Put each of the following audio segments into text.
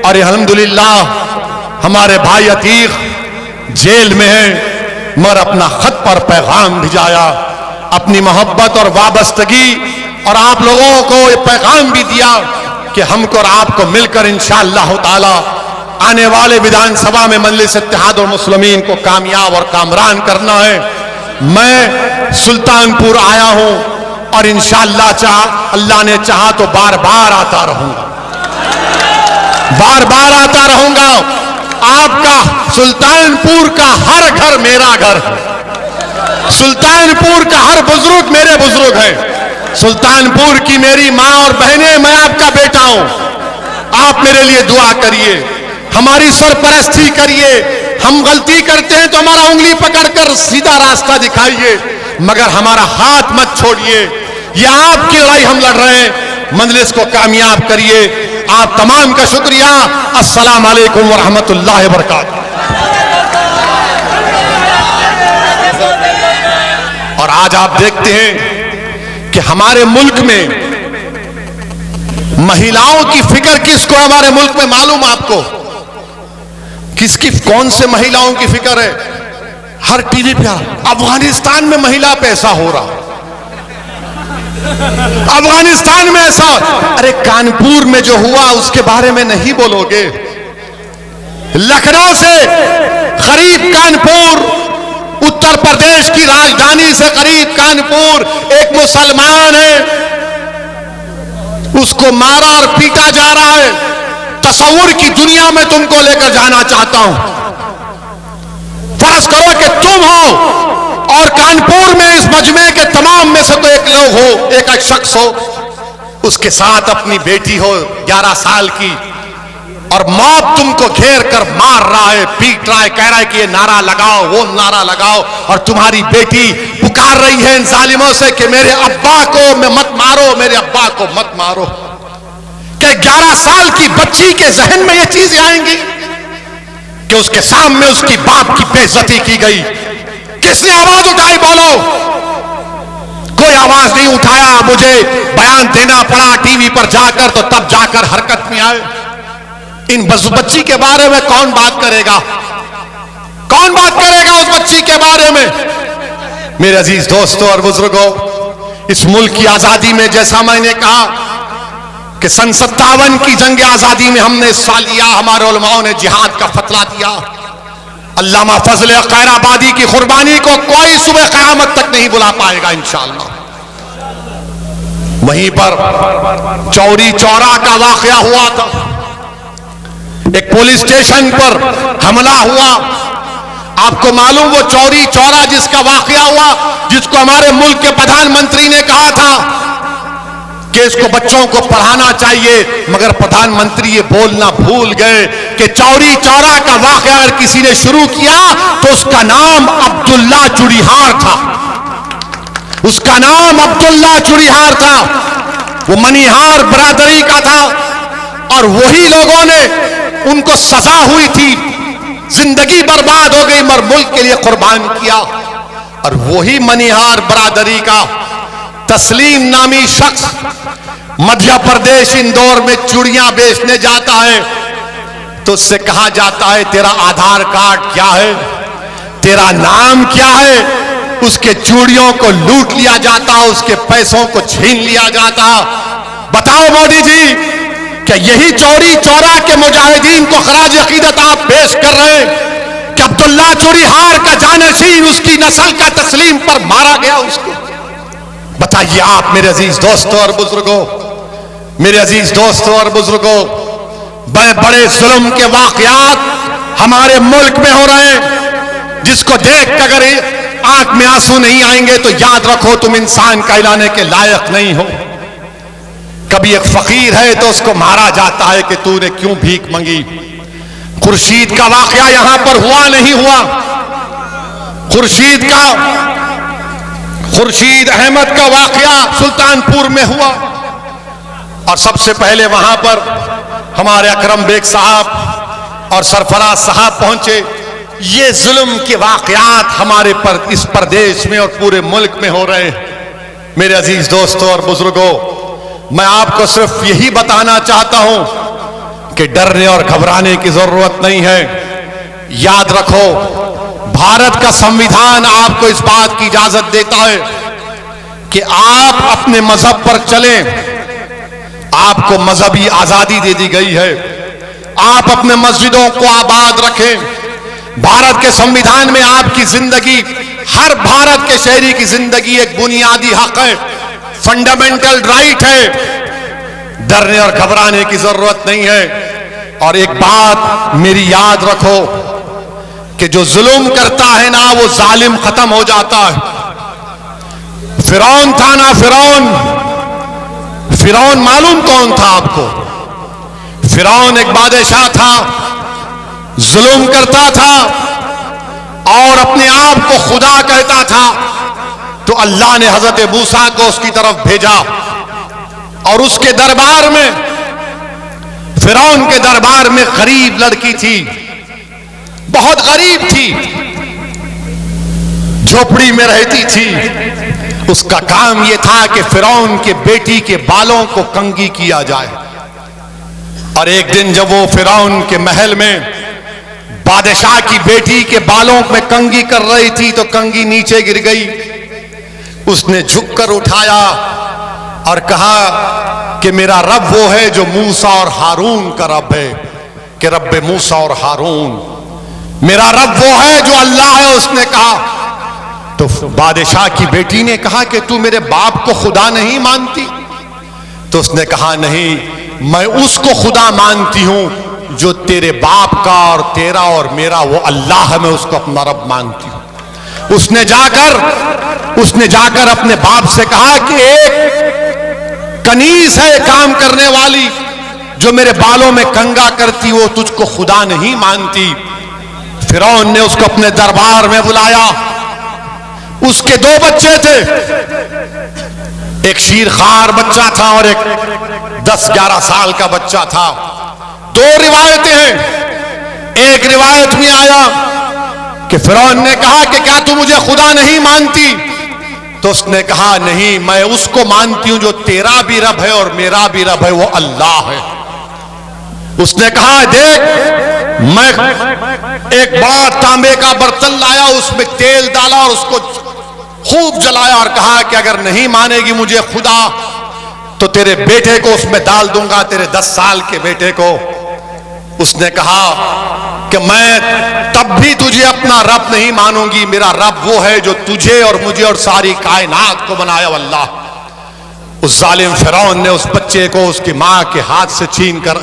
और अल्हम्दुलिल्लाह हमारे भाई अतीक जेल में है, मगर अपना खत पर पैगाम भिजाया, अपनी मोहब्बत और वाबस्तगी, और आप लोगों को ये पैगाम भी दिया कि हमको और आपको मिलकर इंशाअल्लाह ताला आने वाले विधानसभा में मजलिस इत्तेहाद और मुस्लिमीन को कामयाब और कामरान करना है। मैं सुल्तानपुर आया हूं और इंशाअल्लाह अल्लाह ने चाहा तो बार बार आता रहूंगा, बार बार आता रहूंगा। आपका सुल्तानपुर का हर घर मेरा घर है, सुल्तानपुर का हर बुजुर्ग मेरे बुजुर्ग है, सुल्तानपुर की मेरी माँ और बहनें, मैं आपका बेटा हूं। आप मेरे लिए दुआ करिए, हमारी सरपरस्ती करिए। हम गलती करते हैं तो हमारा उंगली पकड़कर सीधा रास्ता दिखाइए, मगर हमारा हाथ मत छोड़िए। यह आपकी लड़ाई हम लड़ रहे हैं, मजलिस को कामयाब करिए। आप तमाम का शुक्रिया। अस्सलाम वालेकुम व रहमतुल्लाहि व बरकातहू। और आज आप देखते हैं कि हमारे मुल्क में महिलाओं की फिक्र किसको, हमारे मुल्क में मालूम आपको किसकी, कौन से महिलाओं की फिक्र है? हर टीवी पे अफगानिस्तान में महिला पे ऐसा हो रहा, अफगानिस्तान में ऐसा। अरे कानपुर में जो हुआ उसके बारे में नहीं बोलोगे? लखनऊ से करीब कानपुर, उत्तर प्रदेश की राजधानी से करीब कानपुर, एक मुसलमान है, उसको मारा और पीटा जा रहा है। तस्वुर की दुनिया में तुमको लेकर जाना चाहता हूं। फर्ज करो कि तुम हो और कानपुर में इस मजमे के तमाम में से तो एक लोग हो, एक शख्स हो, उसके साथ अपनी बेटी हो 11 साल की, और मौत तुमको घेर कर मार रहा है, पीट रहा है, कह रहा है कि ये नारा लगाओ, वो नारा लगाओ, और तुम्हारी बेटी पुकार रही है इन जालिमों से कि मेरे अब्बा को मत मारो, मेरे अब्बा को मत मारो। क्या 11 साल की बच्ची के जहन में ये चीजें आएंगी कि उसके सामने उसकी बाप की बेइज्जती की गई? किसने आवाज उठाई? बोलो। कोई आवाज नहीं उठाया। मुझे बयान देना पड़ा टीवी पर जाकर, तो तब जाकर हरकत में आए। इन बच्ची के बारे में कौन बात करेगा? कौन बात करेगा उस बच्ची के बारे में? मेरे अजीज दोस्तों और बुजुर्गों, इस मुल्क की आजादी में, जैसा मैंने कहा कि सन 57 की जंग आजादी में हमने हिस्सा लिया, हमारे उलमाओं ने जिहाद का फतवा दिया। अल्लामा फजल खैराबादी की कुर्बानी को कोई सुबह क़यामत तक नहीं बुला पाएगा इंशाअल्लाह। वहीं पर चौरी चौरा का वाकया हुआ था, एक पुलिस स्टेशन पर हमला हुआ। आपको मालूम वो चौरी चौरा जिसका वाकया हुआ, जिसको हमारे मुल्क के प्रधानमंत्री ने कहा था कि इसको बच्चों को पढ़ाना चाहिए, मगर प्रधानमंत्री ये बोलना भूल गए कि चौरी चौरा का वाकया अगर किसी ने शुरू किया तो उसका नाम अब्दुल्ला चुड़ीहार था, उसका नाम अब्दुल्ला चुड़ीहार था। वो मनीहार बरादरी का था, और वही लोगों ने, उनको सजा हुई थी, जिंदगी बर्बाद हो गई, मगर मुल्क के लिए कुर्बान किया। और वही मनीहार बरादरी का तस्लीम नामी शख्स मध्य प्रदेश इंदौर में चूड़ियां बेचने जाता है, तो उससे कहा जाता है तेरा आधार कार्ड क्या है, तेरा नाम क्या है? उसके चूड़ियों को लूट लिया जाता, उसके पैसों को छीन लिया जाता। बताओ मोदी जी, क्या यही चौरी चौरा के मुजाहिदीन को खराज अकीदत आप पेश कर रहे हैं कि अब्दुल्ला चूड़ीहार का जानशीन, उसकी नस्ल का तस्लीम पर मारा गया उसको? बताइए आप मेरे अजीज दोस्तों और बुजुर्गों, मेरे अजीज दोस्तों और बुजुर्गों, बड़े जुल्म के वाकयात हमारे मुल्क में हो रहे हैं, जिसको देख कर अगर आंख में आंसू नहीं आएंगे तो याद रखो तुम इंसान कहलाने के लायक नहीं हो। कभी एक फकीर है तो उसको मारा जाता है कि तूने क्यों भीख मांगी। खुर्शीद का वाकया यहां पर हुआ नहीं हुआ, खुर्शीद अहमद का वाकया सुल्तानपुर में हुआ, और सबसे पहले वहां पर हमारे अकरम बेग साहब और सरफराज साहब पहुंचे। ये जुल्म के वाकयात हमारे पर इस प्रदेश में और पूरे मुल्क में हो रहे हैं। मेरे अजीज दोस्तों और बुजुर्गों, मैं आपको सिर्फ यही बताना चाहता हूं कि डरने और घबराने की जरूरत नहीं है। याद रखो, भारत का संविधान आपको इस बात की इजाजत देता है कि आप अपने मजहब पर चलें। आपको मजहबी आजादी दे दी गई है। आप अपने मस्जिदों को आबाद रखें। भारत के संविधान में आपकी जिंदगी, हर भारत के शहरी की जिंदगी एक बुनियादी हक है, फंडामेंटल राइट है। डरने और घबराने की जरूरत नहीं है। और एक बात मेरी याद रखो कि जो जुल्म करता है ना, वो जालिम खत्म हो जाता है। फिरौन था ना, फिरौन मालूम कौन था आपको? फिरौन एक बादशाह था, जुल्म करता था और अपने आप को खुदा कहता था। तो अल्लाह ने हजरत मूसा को उसकी तरफ भेजा और उसके दरबार में, फिरौन के दरबार में गरीब लड़की थी, बहुत गरीब थी, झोपड़ी में रहती थी। उसका काम यह था कि फिरौन के बेटी के बालों को कंघी किया जाए। और एक दिन जब वो फिरौन के महल में बादशाह की बेटी के बालों में कंघी कर रही थी तो कंघी नीचे गिर गई। उसने झुककर उठाया और कहा कि मेरा रब वो है जो मूसा और हारून का रब है, कि रब मूसा और हारून, मेरा रब वो है जो अल्लाह है। उसने कहा, तो बादशाह की बेटी ने कहा कि तू मेरे बाप को खुदा नहीं मानती? तो उसने कहा, नहीं, मैं उसको खुदा मानती हूं जो तेरे बाप का और तेरा और मेरा वो अल्लाह है, मैं उसको अपना रब मानती हूं। उसने जाकर अपने बाप से कहा कि एक कनीज है काम करने वाली जो मेरे बालों में कंघा करती, वो तुझको खुदा नहीं मानती। फिरौन ने उसको अपने दरबार में बुलाया। उसके दो बच्चे थे, एक शीरखार बच्चा था और एक 10-11 साल का बच्चा था। दो रिवायतें हैं। एक रिवायत में आया कि फिरौन ने कहा कि क्या तू मुझे खुदा नहीं मानती? तो उसने कहा, नहीं, मैं उसको मानती हूं जो तेरा भी रब है और मेरा भी रब है, वो अल्लाह है। उसने कहा, देख, मैं एक बड़ा तांबे का बर्तन लाया, उसमें तेल डाला और उसको खूब जलाया और कहा कि अगर नहीं मानेगी मुझे खुदा तो तेरे बेटे को उसमें डाल दूंगा, तेरे 10 साल के बेटे को। उसने कहा कि मैं तब भी तुझे अपना रब नहीं मानूंगी, मेरा रब वो है जो तुझे और मुझे और सारी कायनात को बनाया, अल्लाह। उस जालिम फिरौन ने उस बच्चे को उसकी मां के हाथ से छीन कर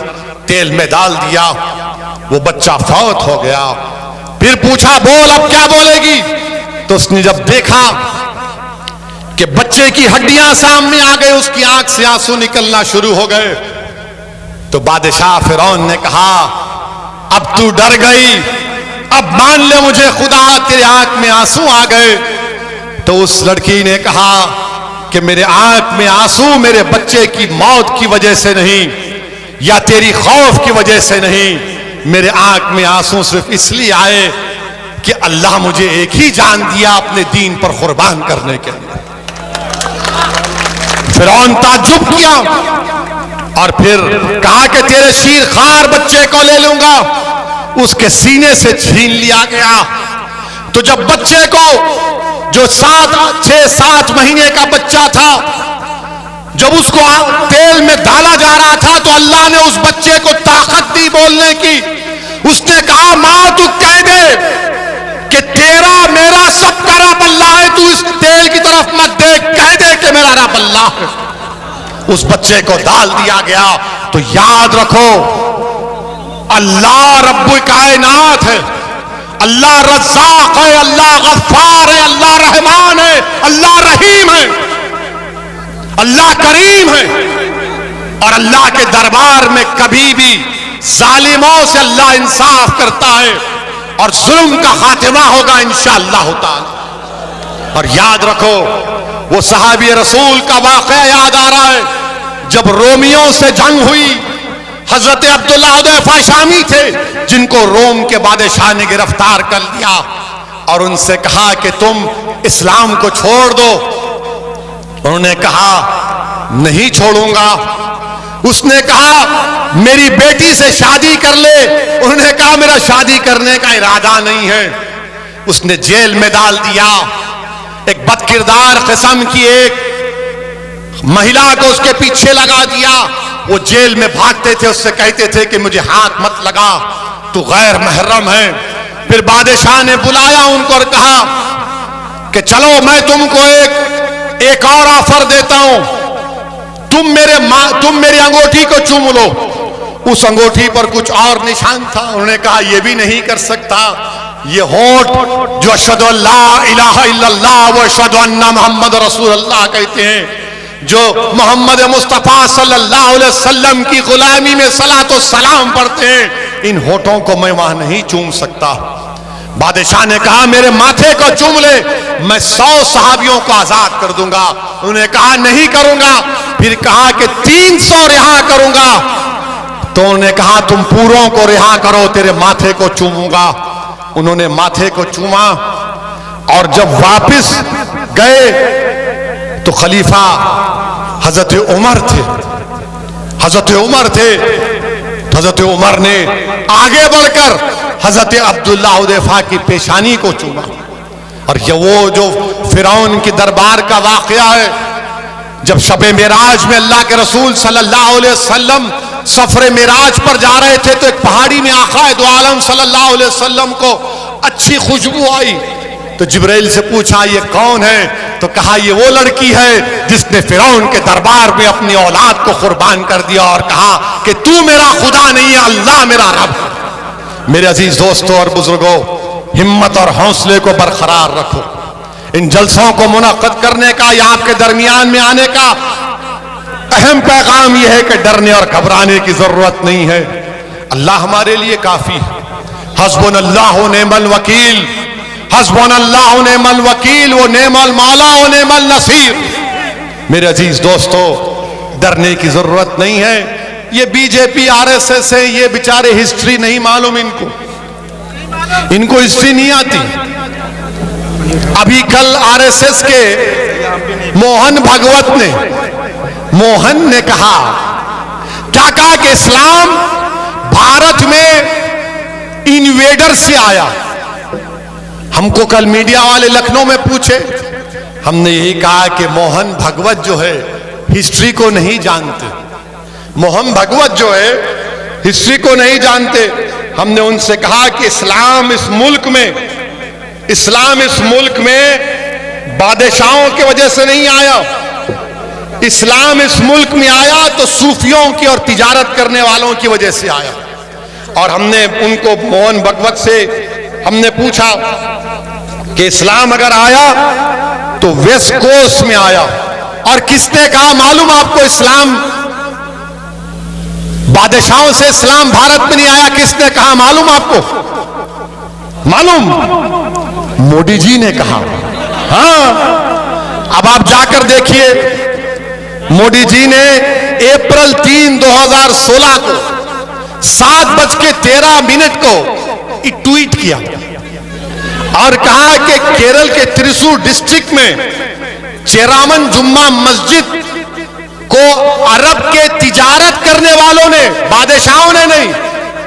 तेल में डाल दिया। वो बच्चा फौत हो गया। फिर पूछा, बोल अब क्या बोलेगी? तो उसने जब देखा कि बच्चे की हड्डियां सामने आ गई, उसकी आंख से आंसू निकलना शुरू हो गए, तो बादशाह फिरौन ने कहा, अब तू डर गई, अब मान ले मुझे खुदा, तेरे आंख में आंसू आ गए। तो उस लड़की ने कहा कि मेरे आंख में आंसू मेरे बच्चे की मौत की वजह से नहीं या तेरी खौफ की वजह से नहीं, मेरे आंख में आंसू सिर्फ इसलिए आए कि अल्लाह मुझे एक ही जान दिया अपने दीन पर कुर्बान करने के लिए। फिरौन ताज्जुब किया और फिर कहा कि तेरे शीरखार बच्चे को ले लूंगा। उसके सीने से छीन लिया गया। तो जब बच्चे को, जो 6-7 महीने का बच्चा था, जब उसको तेल में डाला जा रहा था तो अल्लाह ने उस बच्चे को ताकत दी बोलने की। उसने कहा, मां तू कह दे कि तेरा मेरा सबका रब अल्लाह है, तू इस तेल की तरफ मत देख, कह दे कि मेरा रब अल्लाह है। उस बच्चे को डाल दिया गया। तो याद रखो, अल्लाह रब्बुल कायनात है, अल्लाह रज़्ज़ाक़ है, अल्लाह गफ्फार है, अल्लाह रहमान है, अल्लाह रहीम है, अल्लाह करीम है। और अल्लाह के दरबार में कभी भी जालिमों से अल्लाह इंसाफ करता है और जुल्म का खातिमा होगा इंशाअल्लाह ताला। और याद रखो, वो सहाबी रसूल का वाक़या याद आ रहा है जब रोमियों से जंग हुई। हजरत अब्दुल्लाह हुदैफा शामी थे जिनको रोम के बादशाह ने गिरफ्तार कर लिया और उनसे कहा कि तुम इस्लाम को छोड़ दो। उन्होंने कहा नहीं छोड़ूंगा। उसने कहा मेरी बेटी से शादी कर ले। उन्होंने कहा मेरा शादी करने का इरादा नहीं है। उसने जेल में डाल दिया। एक बदकिरदार किस्म की एक महिला को उसके पीछे लगा दिया। वो जेल में भागते थे, उससे कहते थे कि मुझे हाथ मत लगा, तू गैर महरम है। फिर बादशाह ने बुलाया उनको और कहा कि चलो मैं तुमको एक और ऑफर देता हूं, तुम मेरी अंगूठी को चूम लो। उस अंगूठी पर कुछ और निशान था। उन्होंने कहा यह भी नहीं कर सकता। ये होठ जो अशहदु अल्ला इलाहा इल्लल्लाह व अशहदु अन्ना मुहम्मद रसूलुल्लाह कहते हैं, जो मोहम्मद मुस्तफा सल्लल्लाहु अलैहि वसल्लम की गुलामी में सलात व सलाम पढ़ते हैं, इन होठों को मैं वहां नहीं चूम सकता। बादशाह ने कहा मेरे माथे को चूम ले, मैं 100 सहाबियों को आजाद कर दूंगा। उन्होंने कहा नहीं करूंगा। फिर कहा कि 300 रिहा करूंगा। तो उन्होंने कहा तुम पूरों को रिहा करो, तेरे माथे को चूमूंगा। उन्होंने माथे को चूमा और जब वापस गए तो खलीफा हजरत उमर थे। हजरत उमर थे तो हजरत उमर ने आगे बढ़कर हजरत अब्दुल्ला हुदैफा की पेशानी को चूमा। और ये वो जो फिरौन की दरबार का वाकया है, जब शबे मेराज में अल्लाह के रसूल सल्लल्लाहु अलैहि वसल्लम सफरे मेराज पर जा रहे थे, तो एक पहाड़ी में आकाए दो आलम सल्लल्लाहु अलैहि वसल्लम को अच्छी खुशबू आई। तो जिब्राइल से पूछा ये कौन है? तो कहा ये वो लड़की है जिसने फिरौन के दरबार में अपनी औलाद को कुर्बान कर दिया और कहा कि तू मेरा खुदा नहीं है, अल्लाह मेरा रब। मेरे अजीज दोस्तों और बुजुर्गों, हिम्मत और हौसले को बरकरार रखो। इन जलसों को मुनक्कद करने का या आपके दरमियान में आने का अहम पैगाम यह है कि डरने और घबराने की जरूरत नहीं है। अल्लाह हमारे लिए काफी है। हस्बुनल्लाहु व निअमल वकील, हस्बुनल्लाहु व निअमल वकील व निअमल मौला व निअमल नसीर। मेरे अजीज दोस्तों, डरने की जरूरत नहीं है। ये बीजेपी आरएसएस है, ये बेचारे हिस्ट्री नहीं मालूम इनको हिस्ट्री नहीं आती। अभी कल आरएसएस के मोहन ने कहा, क्या कहा कि इस्लाम भारत में इन्वेडर से आया। हमको कल मीडिया वाले लखनऊ में पूछे, हमने यही कहा कि मोहन भागवत जो है हिस्ट्री को नहीं जानते। मोहन भागवत जो है हिस्ट्री को नहीं जानते। हमने उनसे कहा कि इस्लाम इस मुल्क में बादशाहों की वजह से नहीं आया। इस्लाम इस मुल्क में आया तो सूफियों की और तिजारत करने वालों की वजह से आया। और हमने उनको मोहन भागवत से हमने पूछा कि इस्लाम अगर आया तो वेस्ट कोस्ट में आया। और किसने कहा मालूम आपको? इस्लाम बादशाहों से इस्लाम भारत में नहीं आया। किसने कहा मालूम आपको? मालूम? मोदी जी ने कहा। हाँ, अब आप जाकर देखिए, मोदी जी ने अप्रैल 3, 2016 को 7:13 को एक ट्वीट किया और कहा कि केरल के त्रिशूर डिस्ट्रिक्ट में चेरामन जुम्मा मस्जिद को अरब के तिजारत करने वालों ने, बादशाहों ने नहीं,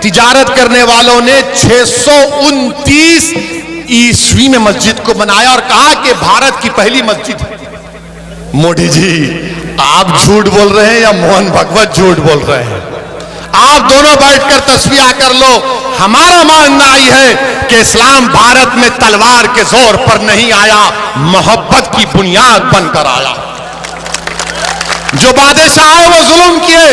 तिजारत करने वालों ने 629 ईस्वी में मस्जिद को बनाया और कहा कि भारत की पहली मस्जिद है। मोदी जी, आप झूठ बोल रहे हैं या मोहन भागवत झूठ बोल रहे हैं? आप दोनों बैठकर तस्वीर कर लो। हमारा मानना ही है कि इस्लाम भारत में तलवार के जोर पर नहीं आया, मोहब्बत की बुनियाद बनकर आया। जो बादशाह है वो जुल्म किए,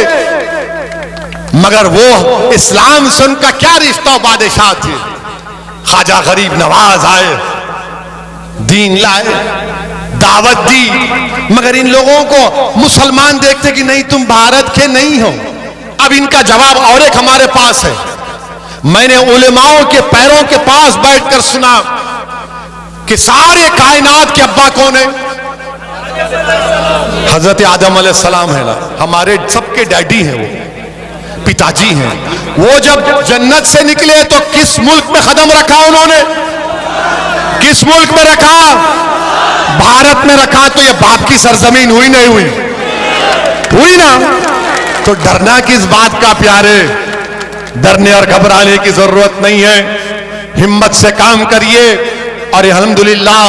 मगर वो इस्लाम से उनका क्या रिश्ता? बादशाह थे। ख्वाजा गरीब नवाज आए, दीन लाए, दावत दी, मगर इन लोगों को मुसलमान देखते कि नहीं तुम भारत के नहीं हो। अब इनका जवाब और एक हमारे पास है। मैंने उलेमाओं के पैरों के पास बैठकर सुना कि सारे कायनात के अब्बा कौन है? हजरत आदम अलैहिस्सलाम है ना, हमारे सबके डैडी हैं, वो पिताजी हैं। वो जब जन्नत से निकले तो किस मुल्क में कदम रखा उन्होंने? किस मुल्क में रखा? भारत में रखा। तो ये बाप की सरजमीन हुई नहीं हुई? हुई ना। तो डरना किस बात का प्यारे? डरने और घबराने की जरूरत नहीं है। हिम्मत से काम करिए। और अल्हम्दुलिल्लाह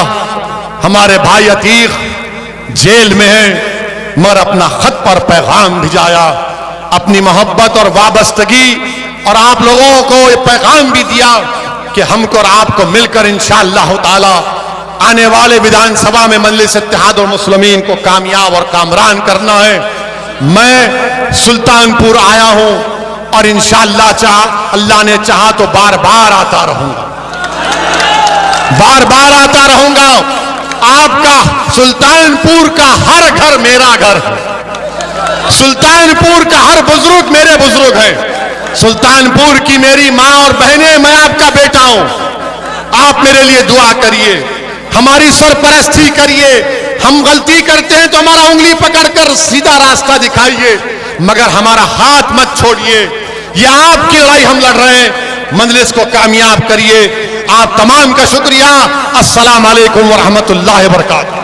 हमारे भाई अतीक जेल में है, मगर अपना खत पर पैगाम भिजाया, अपनी मोहब्बत और वाबस्तगी, और आप लोगों को ये पैगाम भी दिया कि हमको और आपको मिलकर इंशाअल्लाह ताला आने वाले विधानसभा में मजलिस इत्तेहाद और मुस्लिमीन को कामयाब और कामरान करना है। मैं सुल्तानपुर आया हूं और इंशाअल्लाह अल्लाह ने चाहा तो बार बार आता रहूंगा, बार बार आता रहूंगा। आपका सुल्तानपुर का हर घर मेरा घर है, सुल्तानपुर का हर बुजुर्ग मेरे बुजुर्ग है, सुल्तानपुर की मेरी माँ और बहनें, मैं आपका बेटा हूं। आप मेरे लिए दुआ करिए, हमारी सरपरस्ती करिए। हम गलती करते हैं तो हमारा उंगली पकड़कर सीधा रास्ता दिखाइए, मगर हमारा हाथ मत छोड़िए। ये आपकी लड़ाई हम लड़ रहे हैं, मजलिस को कामयाब करिए। आप तमाम का शुक्रिया। अस्सलाम वालेकुम व रहमतुल्लाहि व बरकातहू।